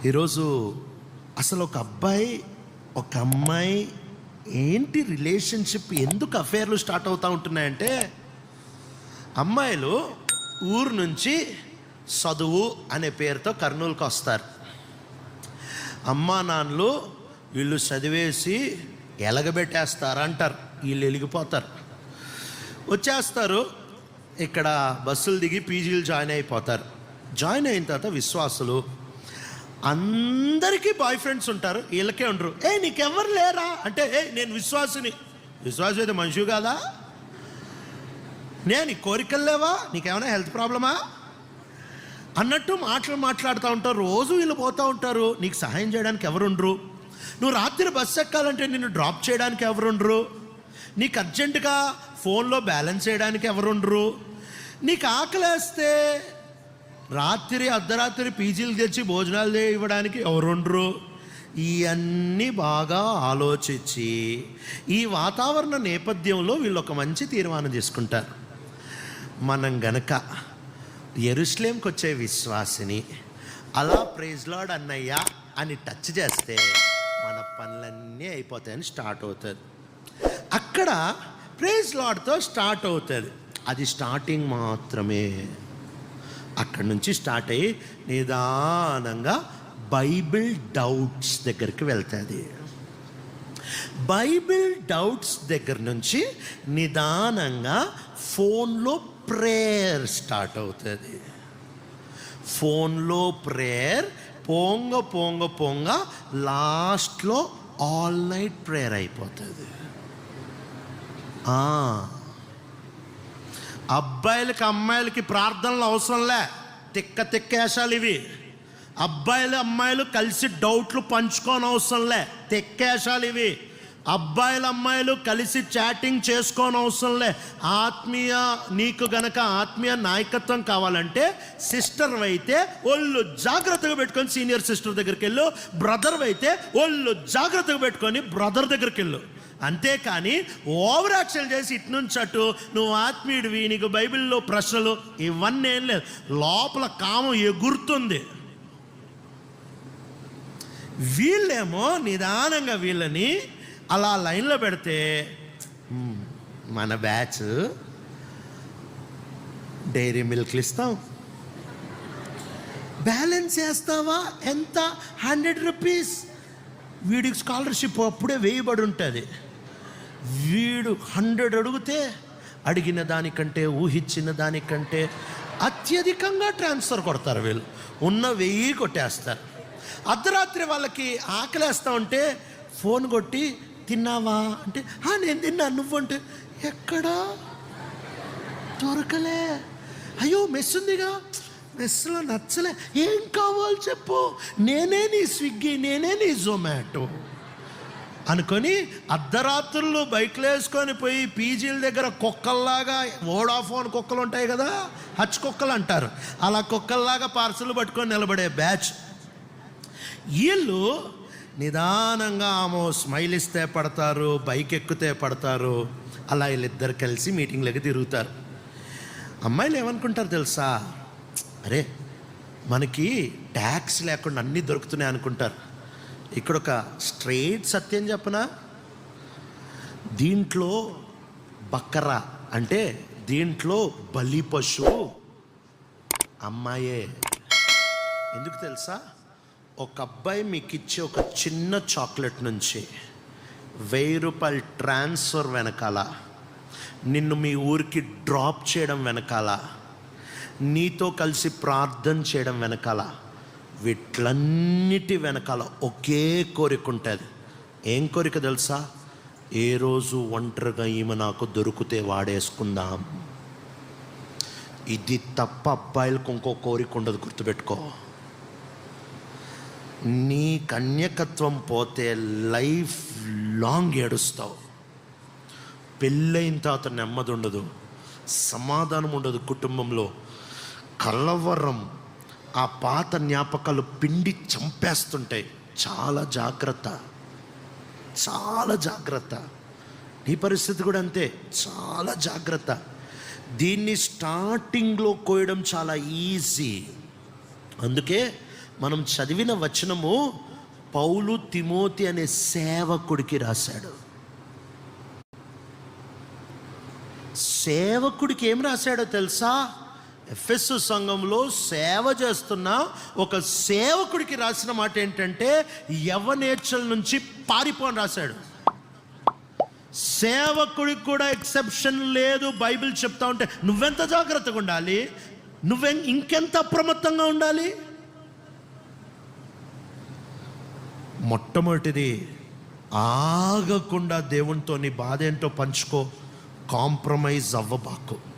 ఈరోజు అసలు ఒక అబ్బాయి ఒక అమ్మాయి ఏంటి రిలేషన్షిప్, ఎందుకు అఫేర్లు స్టార్ట్ అవుతూ ఉంటున్నాయంటే, అమ్మాయిలు ఊరు నుంచి చదువు అనే పేరుతో కర్నూలుకి వస్తారు. అమ్మా నాన్నలు వీళ్ళు చదివేసి ఎలగబెట్టేస్తారు అంటారు. వీళ్ళు వెలిగిపోతారు, వచ్చేస్తారు. ఇక్కడ బస్సులు దిగి పీజీలు జాయిన్ అయిపోతారు. జాయిన్ అయిన తర్వాత విశ్వాసులు అందరికీ బాయ్ ఫ్రెండ్స్ ఉంటారు, వీళ్ళకే ఉండరు. నీకెవ్వరు లేరా అంటే, నేను విశ్వాసిని. విశ్వాసం అయితే మనిషి కాదా? నీకు కోరికలు లేవా? నీకేమైనా హెల్త్ ప్రాబ్లమా అన్నట్టు మాట్లాడుతూ ఉంటారు. రోజు వీళ్ళు పోతూ ఉంటారు. నీకు సహాయం చేయడానికి ఎవరుండరు. నువ్వు రాత్రి బస్సు ఎక్కాలంటే నిన్ను డ్రాప్ చేయడానికి ఎవరుండరు. నీకు అర్జెంటుగా ఫోన్లో బ్యాలెన్స్ చేయడానికి ఎవరుండరు. నీకు ఆకలేస్తే రాత్రి అర్ధరాత్రి పీజీలు తెచ్చి భోజనాలు ఇవ్వడానికి ఎవరుండరు. ఇవన్నీ బాగా ఆలోచించి ఈ వాతావరణ నేపథ్యంలో వీళ్ళు ఒక మంచి తీర్మానం తీసుకుంటారు. మనం గనక యెరూషలేంకి వచ్చే విశ్వాసిని అలా ప్రైజ్ లార్డ్ అన్నయ్య అని టచ్ చేస్తే మన పనులన్నీ అయిపోతాయని స్టార్ట్ అవుతుంది. అక్కడ ప్రైజ్ లార్డ్తో స్టార్ట్ అవుతుంది. అది స్టార్టింగ్ మాత్రమే. అక్కడి నుంచి స్టార్ట్ అయ్యి నిదానంగా బైబిల్ డౌట్స్ దగ్గరికి వెళ్తుంది. బైబిల్ డౌట్స్ దగ్గర నుంచి నిదానంగా ఫోన్లో ప్రేయర్ స్టార్ట్ అవుతుంది. ఫోన్లో ప్రేయర్ పొంగ లాస్ట్లో ఆల్ నైట్ ప్రేయర్ అయిపోతుంది. అబ్బాయిలకి అమ్మాయిలకి ప్రార్థనలు అవసరంలే, తిక్కేషాలు ఇవి. అబ్బాయిలు అమ్మాయిలు కలిసి డౌట్లు పంచుకోని అవసరంలే, తిక్కేషాలు ఇవి. అబ్బాయిలు అమ్మాయిలు కలిసి చాటింగ్ చేసుకోని అవసరంలే. నీకు గనక ఆత్మీయ నాయకత్వం కావాలంటే సిస్టర్ అయితే ఒళ్ళు జాగ్రత్తగా పెట్టుకొని సీనియర్ సిస్టర్ దగ్గరికి వెళ్ళు, బ్రదర్ అయితే ఒళ్ళు జాగ్రత్తగా పెట్టుకొని బ్రదర్ దగ్గరికి వెళ్ళు. అంతేకాని ఓవర్ యాక్షన్ చేసి ఇటు నుంచి అటు నువ్వు ఆత్మీయుడివి, నీకు బైబిల్లో ప్రశ్నలు, ఇవన్నీ ఏం లేదు. లోపల కామం ఎగురుతుంది. వీళ్ళేమో నిదానంగా వీళ్ళని అలా లైన్లో పెడితే, మన బ్యాచ్ డైరీ మిల్క్లు ఇస్తాం, బ్యాలెన్స్ వేస్తావా ఎంత, 100 రూపీస్. వీడికి స్కాలర్షిప్ అప్పుడే వేయబడి ఉంటుంది. వీడు 100 అడిగితే అడిగిన దానికంటే ఊహించిన దానికంటే అత్యధికంగా ట్రాన్స్ఫర్ కొడతారు. వీళ్ళు ఉన్న 1000 కొట్టేస్తారు. అర్ధరాత్రి వాళ్ళకి ఆకలేస్తా ఉంటే ఫోన్ కొట్టి తిన్నావా అంటే, నేను తిన్నాను, నువ్వంటే ఎక్కడా దొరకలే. అయ్యో మెస్ ఉందిగా, మెస్లో నచ్చలే, ఏం కావాలి చెప్పు, నేనే నీ స్విగ్గీ, నేనే నీ జొమాటో అనుకొని అర్ధరాత్రులు బైక్లు వేసుకొని పోయి పీజీల దగ్గర కుక్కల్లాగా, వోడాఫోన్ కుక్కలు ఉంటాయి కదా, హచ్ కుక్కలు అంటారు, అలా కుక్కల్లాగా పార్సల్ పట్టుకొని నిలబడే బ్యాచ్. వీళ్ళు నిదానంగా ఆమె స్మైల్ ఇస్తే పడతారు, బైక్ ఎక్కితే పడతారు. అలా వీళ్ళిద్దరు కలిసి మీటింగ్లకి తిరుగుతారు. అమ్మాయిలు ఏమనుకుంటారు తెలుసా, అరే మనకి ట్యాక్స్ లేకుండా అన్నీ దొరుకుతున్నాయి అనుకుంటారు. ఇక్కడ ఒక స్ట్రైట్ సత్యం చెప్పనా, దీంట్లో బక్కరా అంటే దీంట్లో బలి పశువు అమ్మాయే. ఎందుకు తెలుసా, ఒక అబ్బాయి మీకు ఇచ్చే ఒక చిన్న చాక్లెట్ నుంచి 1000 రూపాయలు ట్రాన్స్ఫర్ వెనకాల, నిన్ను మీ ఊరికి డ్రాప్ చేయడం వెనకాల, నీతో కలిసి ప్రార్థన చేయడం వెనకాల, వీట్లన్నిటి వెనకాల ఒకే కోరిక ఉంటుంది. ఏం కోరిక తెలుసా, ఏ రోజు ఒంటరిగా ఈమె నాకు దొరికితే వాడేసుకుందాం. ఇది తప్ప అబ్బాయిలకు ఇంకో కోరిక ఉండదు, గుర్తుపెట్టుకో. నీ కన్యకత్వం పోతే లైఫ్ లాంగ్ ఏడుస్తావు. పెళ్ళైన తర్వాత నెమ్మది ఉండదు, సమాధానం ఉండదు కుటుంబంలో, కలవరం, ఆ పాత జ్ఞాపకాలు పిండి చంపేస్తుంటాయి. చాలా జాగ్రత్త, చాలా జాగ్రత్త. నీ పరిస్థితి కూడా అంతే, చాలా జాగ్రత్త. దీన్ని స్టార్టింగ్లో కోయడం చాలా ఈజీ. అందుకే మనం చదివిన వచనము పౌలు తిమోతి అనే సేవకుడికి రాశాడు. సేవకుడికి ఏం రాశాడో తెలుసా? ఎఫెసు సంఘంలో సేవ చేస్తున్న ఒక సేవకుడికి రాసిన మాట ఏంటంటే, యవనేచ్ఛల నుంచి పారిపోని రాశాడు. సేవకుడికి కూడా ఎక్సెప్షన్ లేదు. బైబిల్ చెప్తా ఉంటే నువ్వెంత జాగ్రత్తగా ఉండాలి, ఇంకెంత అప్రమత్తంగా ఉండాలి. మొట్టమొదటిది, ఆగకుండా దేవునితో నీ బాధ ఏంటో పంచుకో. కాంప్రమైజ్ అవ్వబాకు.